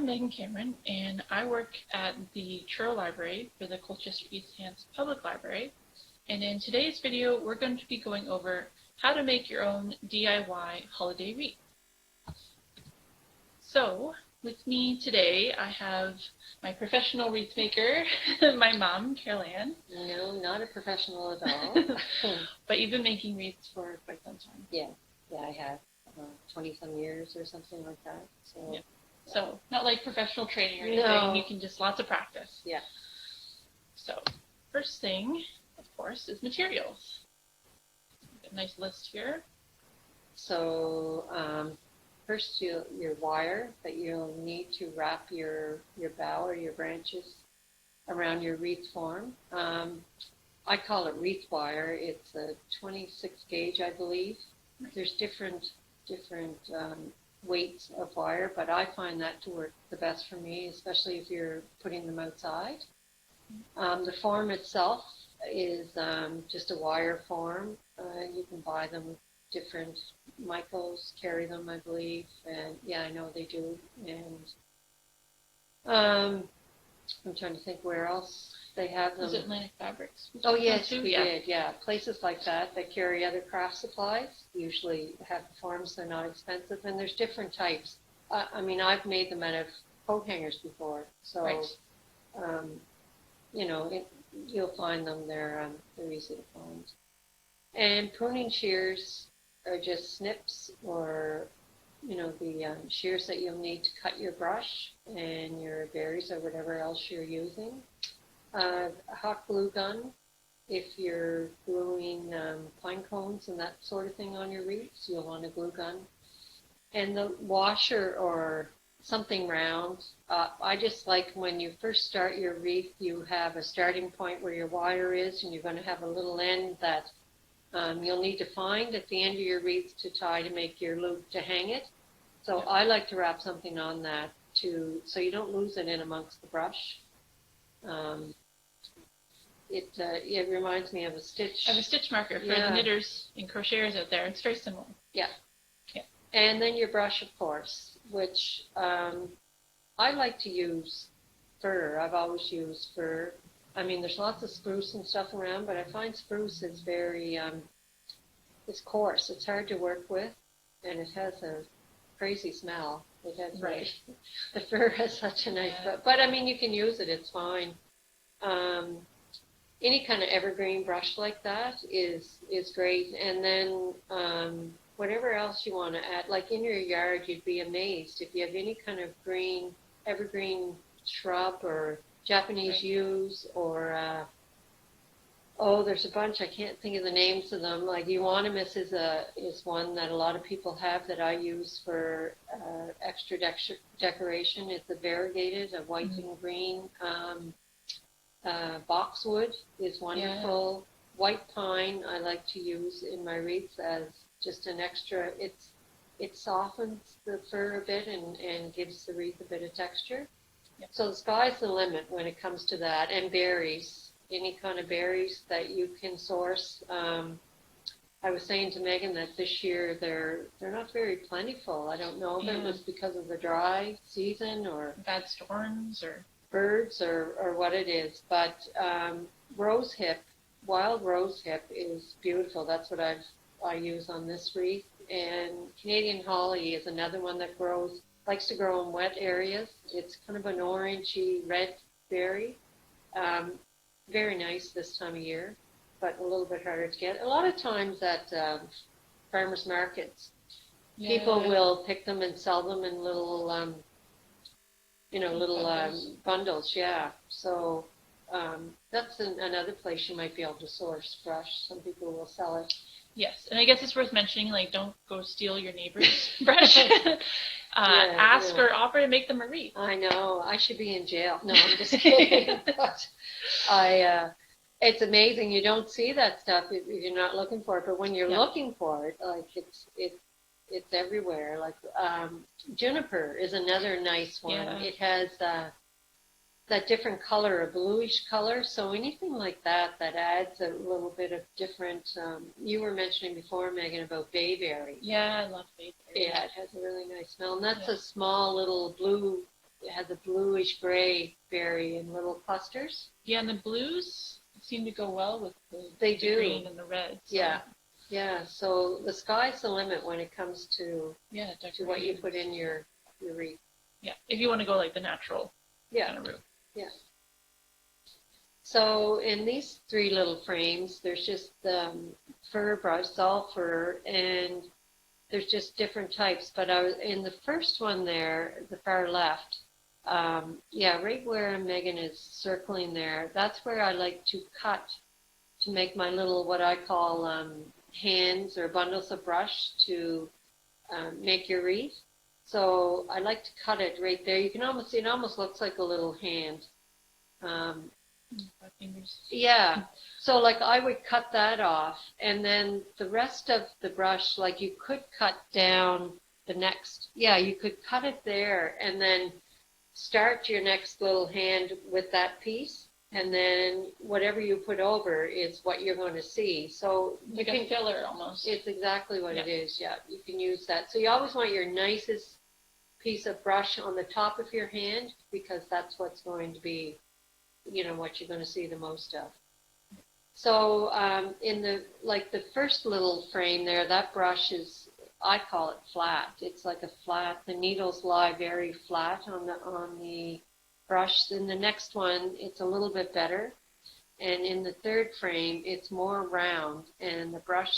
I'm Megan Cameron, and I work at the Truro Library for the Colchester East Hants Public Library. And in today's video, we're going to be going over how to make your own DIY holiday wreath. So, with me today, I have my professional wreath maker, my mom, Carol Ann. No, not a professional at all. But you've been making wreaths for quite some time. Yeah, I have 20-some years or something like that. So, yeah. So, not like professional training or anything, no. You can just lots of practice. Yeah. So, first thing, of course, is materials. A nice list here. So, first your wire that you'll need to wrap your bough or your branches around your wreath form. I call it wreath wire. It's a 26 gauge, I believe. There's different weights of wire, but I find that to work the best for me, especially if you're putting them outside. The form itself is just a wire form. You can buy them different. Michaels carry them, I believe, and yeah, I know they do. And I'm trying to think where else they have them. Is it Atlantic Fabrics? Oh yes, we did. Yeah, places like that carry other craft supplies usually have forms. They're not expensive, and there's different types. I mean, I've made them out of coat hangers before, so right. You'll find them. They're easy to find. And pruning shears are just snips, or the shears that you'll need to cut your brush and your berries or whatever else you're using. A hot glue gun, if you're gluing pine cones and that sort of thing on your wreaths, you'll want a glue gun. And the washer or something round. I just like when you first start your wreath, you have a starting point where your wire is, and you're going to have a little end that you'll need to find at the end of your wreath to tie to make your loop to hang it. So yeah. I like to wrap something on that so you don't lose it in amongst the brush. It reminds me of a stitch. I have a stitch marker for the knitters and crocheters out there. It's very similar. Yeah. Yeah. And then your brush, of course, which I like to use fir. I've always used fir. I mean, there's lots of spruce and stuff around, but I find spruce is very, it's coarse. It's hard to work with, and it has a crazy smell. It has right. The fir has such a nice, but I mean, you can use it. It's fine. Any kind of evergreen brush like that is great. And then whatever else you want to add, like in your yard, you'd be amazed if you have any kind of evergreen shrub or Japanese yews, or there's a bunch, I can't think of the names of them. Like euonymus is one that a lot of people have that I use for extra decoration. It's a variegated, a white and green. Boxwood is wonderful. Yeah. White pine I like to use in my wreaths as just an extra. It softens the fir a bit and gives the wreath a bit of texture. Yep. So the sky's the limit when it comes to that. And berries, any kind of berries that you can source. I was saying to Megan that this year they're not very plentiful. I don't know if it was because of the dry season or bad storms or birds or what it is. But wild rosehip is beautiful. That's what I use on this wreath. And Canadian holly is another one that likes to grow in wet areas. It's kind of an orangey red berry. Very nice this time of year, but a little bit harder to get. A lot of times at farmers markets, people will pick them and sell them in little bundles. Yeah. So that's another place you might be able to source brush. Some people will sell it. Yes, and I guess it's worth mentioning, like, don't go steal your neighbor's brush. Ask or offer to make them a wreath. I know. I should be in jail. No, I'm just kidding. But it's amazing. You don't see that stuff if you're not looking for it. But when you're looking for it, like it's everywhere. Like juniper is another nice one. Yeah. It has that different color, a bluish color. So anything like that adds a little bit of different. You were mentioning before, Megan, about bayberry. Yeah, I love bayberry. Yeah, it has a really nice smell, and that's a small little blue it has a bluish gray berry in little clusters. Yeah, and the blues seem to go well with They the do. green and the red. So. Yeah. Yeah, so the sky's the limit when it comes to what you put in your wreath. Yeah, if you want to go like the natural kind of route. Yeah. So in these 3 little frames, there's just fir brush, it's all fir, and there's just different types. But I was in the first one there, the far left, right where Megan is circling there, that's where I like to cut to make my little, what I call hands or bundles of brush to make your wreath. So I like to cut it right there. You can almost see, it almost looks like a little hand. Yeah. So like I would cut that off, and then the rest of the brush, like you could cut down the next, you could cut it there and then start your next little hand with that piece. And then whatever you put over is what you're going to see. So like a filler almost. It's exactly what it is. Yeah, you can use that. So you always want your nicest piece of brush on the top of your hand, because that's what's going to be, what you're going to see the most of. So in the first little frame there, that brush is, I call it flat. It's like a flat. The needles lie very flat on the brush. In the next one, it's a little bit better, and in the third frame, it's more round, and the brush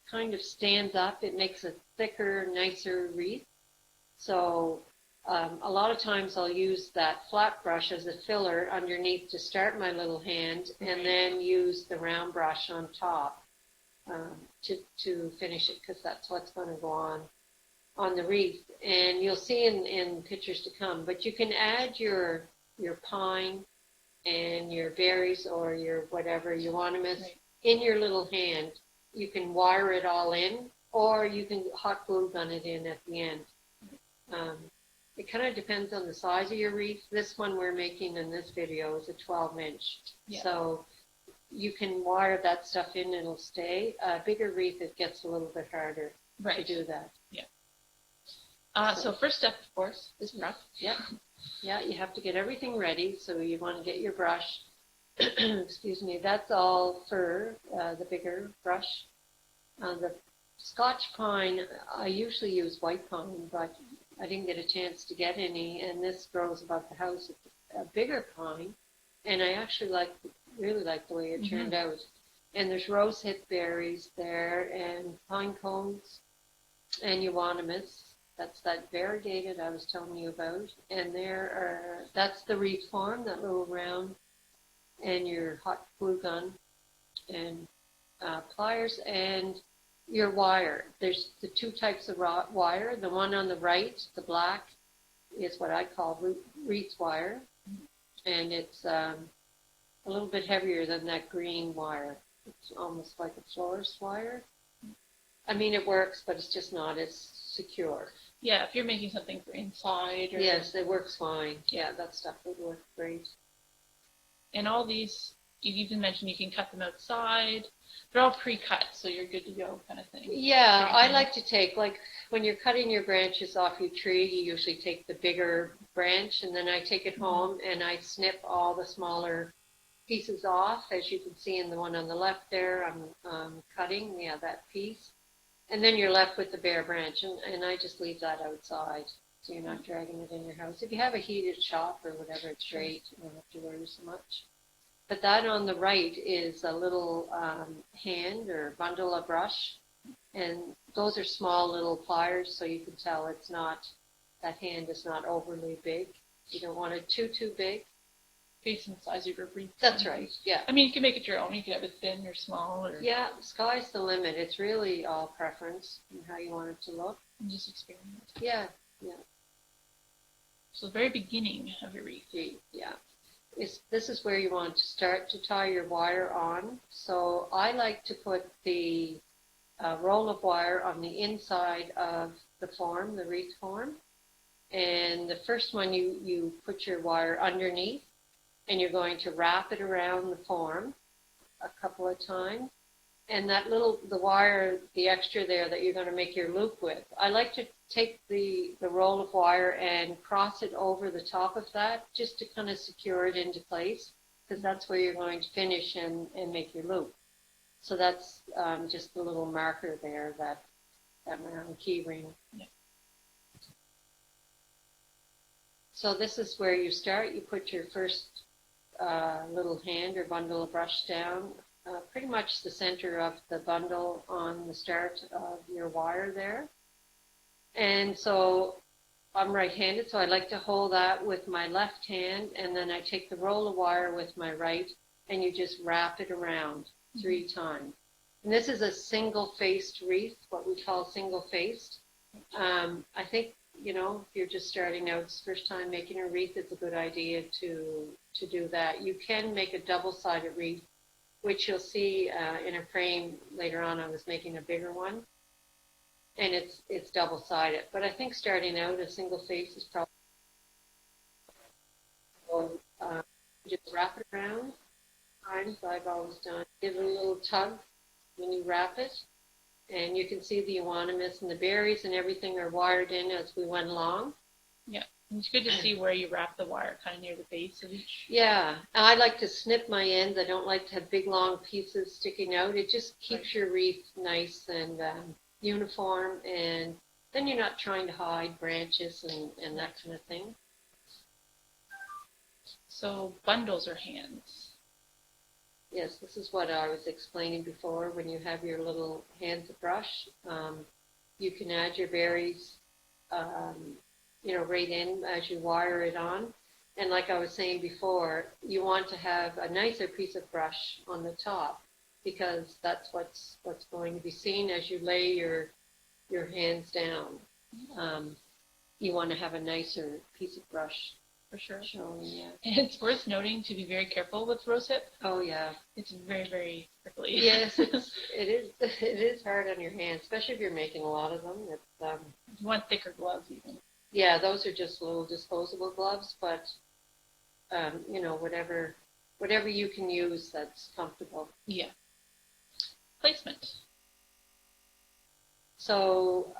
kind of stands up. It makes a thicker, nicer wreath. So a lot of times I'll use that flat brush as a filler underneath to start my little hand, and then use the round brush on top to finish it, because that's what's going to go on the wreath. And you'll see in pictures to come, but you can add your pine and your berries or your whatever you want to miss in your little hand. You can wire it all in, or you can hot glue gun it in at the end. It kind of depends on the size of your wreath. This one we're making in this video is a 12-inch. So you can wire that stuff in, it'll stay. A bigger wreath, it gets a little bit harder to do that. So first step, of course, is prep. Yeah, you have to get everything ready. So you want to get your brush. Excuse me. That's all fir, the bigger brush. The Scotch pine, I usually use white pine, but I didn't get a chance to get any. And this grows about the house. It's a bigger pine, and I actually really like the way it turned out. And there's rosehip berries there, and pine cones, and euonymus. That's that variegated I was telling you about. And that's the wreath form, that little round, and your hot glue gun, and pliers, and your wire. There's the 2 types of wire. The one on the right, the black, is what I call wreath wire, and it's a little bit heavier than that green wire. It's almost like a florist wire. I mean, it works, but it's just not as secure. Yeah, if you're making something for inside. Yes, it works fine. Yeah, that stuff would work great. And all these, you even mentioned you can cut them outside. They're all pre-cut, so you're good to go kind of thing. Yeah, I like to take, like, when you're cutting your branches off your tree, you usually take the bigger branch, and then I take it home, and I snip all the smaller pieces off. As you can see in the one on the left there, I'm cutting, that piece. And then you're left with the bare branch, and I just leave that outside, so you're not dragging it in your house. If you have a heated shop or whatever, it's great. You don't have to worry so much. But that on the right is a little hand or bundle of brush, and those are small little pliers, so you can tell that hand is not overly big. You don't want it too big. Based on the size of your wreath. That's right, yeah. I mean, you can make it your own. You can have it thin or small. Yeah, the sky's the limit. It's really all preference and how you want it to look. And just experiment. Yeah. So the very beginning of your wreath. Yeah. This is where you want to start to tie your wire on. So I like to put the roll of wire on the inside of the form, the wreath form. And the first one you put your wire underneath, and you're going to wrap it around the form a couple of times. And that little, the wire, the extra there that you're going to make your loop with, I like to take the roll of wire and cross it over the top of that just to kind of secure it into place, because that's where you're going to finish and make your loop. So that's just the little marker there, that round key ring. Yeah. So this is where you start. You put your first little hand or bundle of brush down, pretty much the center of the bundle on the start of your wire there. And so I'm right-handed, so I like to hold that with my left hand, and then I take the roll of wire with my right, and you just wrap it around 3 times. And this is a single-faced wreath, what we call single-faced. I think, you know, if you're just starting out, it's the first time making a wreath, it's a good idea to do that. You can make a double-sided wreath, which you'll see in a frame later on. I was making a bigger one, and it's double-sided. But I think starting out, a single face is probably just wrap it around. Times I've always done. Give it a little tug when you wrap it, and you can see the euonymus and the berries and everything are wired in as we went along. Yeah. It's good to see where you wrap the wire, kind of near the base of each. Yeah, I like to snip my ends. I don't like to have big long pieces sticking out. It just keeps your wreath nice and uniform, and then you're not trying to hide branches and that kind of thing. So bundles are hands. Yes, this is what I was explaining before. When you have your little hands of brush, you can add your berries, you know, right in as you wire it on. And like I was saying before, you want to have a nicer piece of brush on the top, because that's what's going to be seen as you lay your hands down. You want to have a nicer piece of brush. For sure. Showing, yeah. And it's worth noting to be very careful with rosehip. Oh yeah. It's very, very prickly. Yes, it is. It is hard on your hands, especially if you're making a lot of them. You want thicker gloves even. Yeah, those are just little disposable gloves, but you know, whatever you can use that's comfortable. Yeah. Placement. So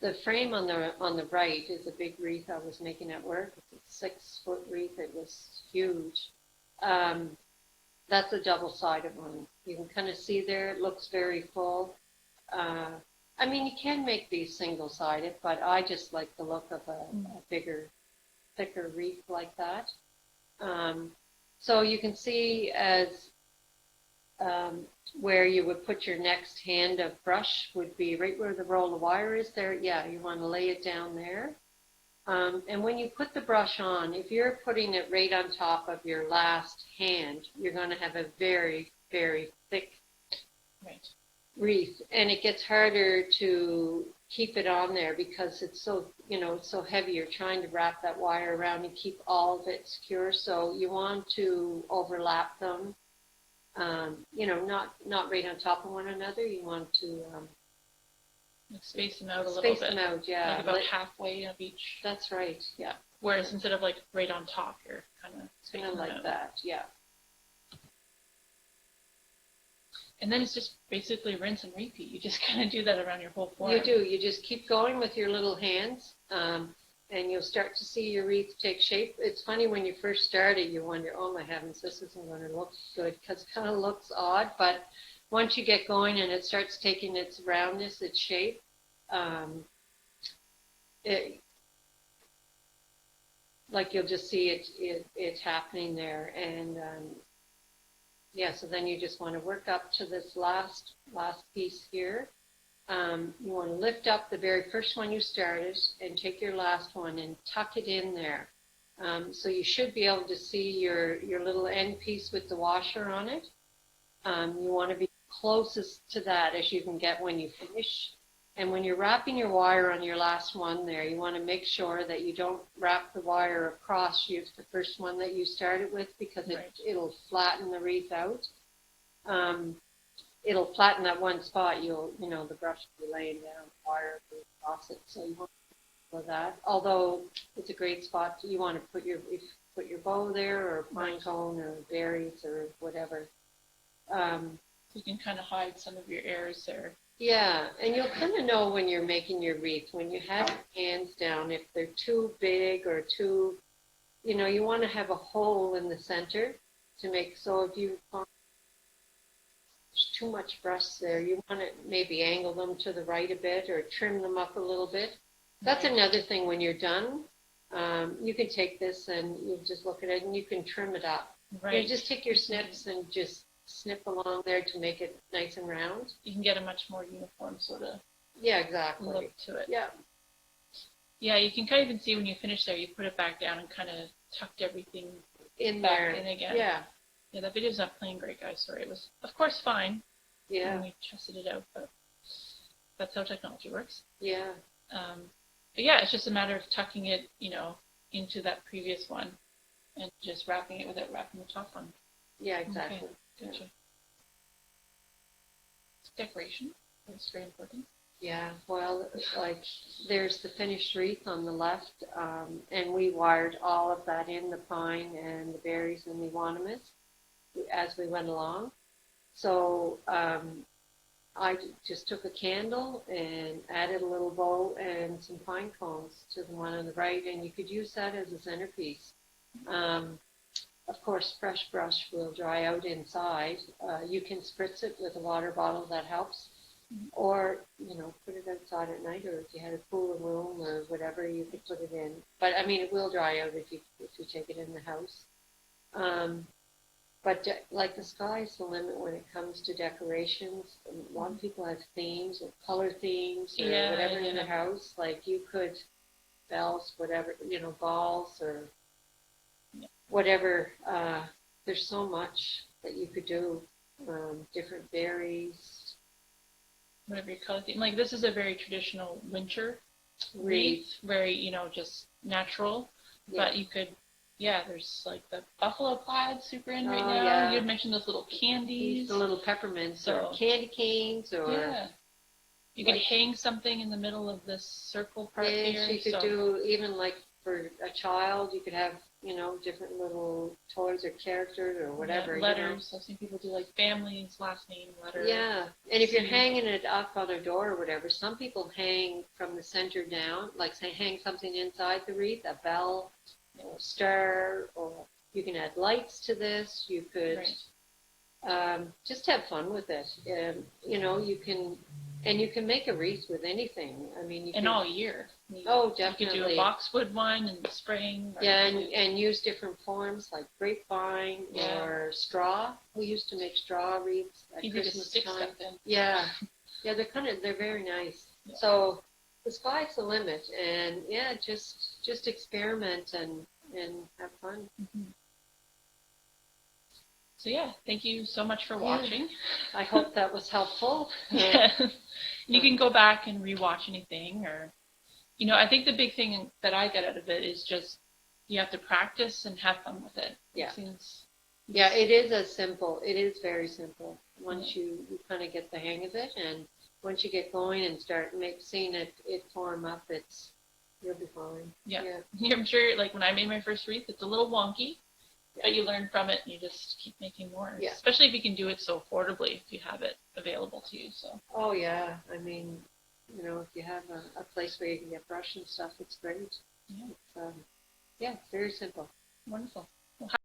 the frame on the right is a big wreath I was making at work. It's a 6-foot wreath. It was huge. That's a double-sided one. You can kind of see there. It looks very full. I mean, you can make these single-sided, but I just like the look of a bigger, thicker wreath like that. So you can see as where you would put your next hand of brush would be right where the roll of wire is there. Yeah, you want to lay it down there. And when you put the brush on, if you're putting it right on top of your last hand, you're going to have a very, very thick wreath. And it gets harder to keep it on there because it's so, you know, it's so heavy. You're trying to wrap that wire around and keep all of it secure. So you want to overlap them. You know, not right on top of one another. You want to space them out a little bit. Space them out, yeah. Like about halfway of each. That's right, yeah. Whereas instead of like right on top, you're kind of spacing them like that, yeah. And then it's just basically rinse and repeat. You just kind of do that around your whole form. You do. You just keep going with your little hands. And you'll start to see your wreath take shape. It's funny when you first start it, you wonder, oh my heavens, this isn't going to look good, because it kind of looks odd. But once you get going and it starts taking its roundness, its shape, like you'll just see it happening there. And yeah, so then you just want to work up to this last piece here. You want to lift up the very first one you started and take your last one and tuck it in there. So you should be able to see your little end piece with the washer on it. You want to be closest to that as you can get when you finish. And when you're wrapping your wire on your last one there, you want to make sure that you don't wrap the wire across the first one that you started with, because it'll flatten the wreath out. It'll flatten that one spot. You know, the brush will be laying down the wire across it, so you want to do that. Although it's a great spot, you want to put your bow there, or pine cone, or berries, or whatever. You can kind of hide some of your errors there. Yeah, and you'll kind of know when you're making your wreath, when you have your hands down, if they're too big or too, you want to have a hole in the center to make, so if you find there's too much brush there, you want to maybe angle them to the right a bit or trim them up a little bit. That's Right. another thing when you're done. You can take this and you just look at it and you can trim it up. Right. Just take your snips and just snip along there to make it nice and round. You can get a much more uniform sort of exactly. look to it. Yeah. Yeah, you can kind of even see when you finish there, you put it back down and kind of tucked everything in back there. in again. Yeah. Yeah, that video's not playing great, guys. Sorry. It was, of course, fine Yeah. when we tested it out, but that's how technology works. Yeah. But yeah, it's just a matter of tucking it, into that previous one and just wrapping it without wrapping the top on. Yeah, exactly. Okay, gotcha. Decoration. That's very important. Yeah, well, like there's the finished wreath on the left, and we wired all of that in, the pine and the berries and the euonymus as we went along. So I just took a candle and added a little bow and some pine cones to the one on the right, and you could use that as a centerpiece. Of course, fresh brush will dry out inside. You can spritz it with a water bottle, that helps. Or, put it outside at night, or if you had a cooler room or whatever, you could put it in. But, I mean, it will dry out if you take it in the house. But like the sky's the limit when it comes to decorations. A lot of people have themes or color themes or whatever in their house. Like you could bells, whatever, balls or whatever. There's so much that you could do. Different berries. Whatever your color theme. Like this is a very traditional winter wreath, very, just natural. Yeah. But you could, there's like the buffalo plaid super in right now. Yeah. You had mentioned those little candies. The little peppermints or candy canes or... Yeah. You could hang something in the middle of this circle part here. You could do, even like for a child, you could have, different little toys or characters or whatever. Letters. I've seen people do like families, last name, letter. Yeah. And if you're hanging it up on a door or whatever, some people hang from the center down, like say hang something inside the wreath, a bell or a star, or you can add lights to this. You could just have fun with it. You can make a wreath with anything. I mean, you can all year. Definitely. You could do a boxwood one in the spring. Yeah, and use different forms like grapevine or straw. We used to make straw wreaths at Christmas time. Yeah, they're very nice. Yeah. So the sky's the limit, and just experiment and have fun. Mm-hmm. So thank you so much for watching. I hope that was helpful. You can go back and rewatch anything, or, I think the big thing that I get out of it is just you have to practice and have fun with it. Yeah. It it is very simple once you kind of get the hang of it, and once you get going and start seeing it form up, you'll be fine. Yeah. I'm sure, like when I made my first wreath, it's a little wonky. But you learn from it, and you just keep making more. Yeah. Especially if you can do it so affordably, if you have it available to you. So. Oh yeah, I mean, if you have a place where you can get brush and stuff, it's great. Yeah. It's, very simple. Wonderful.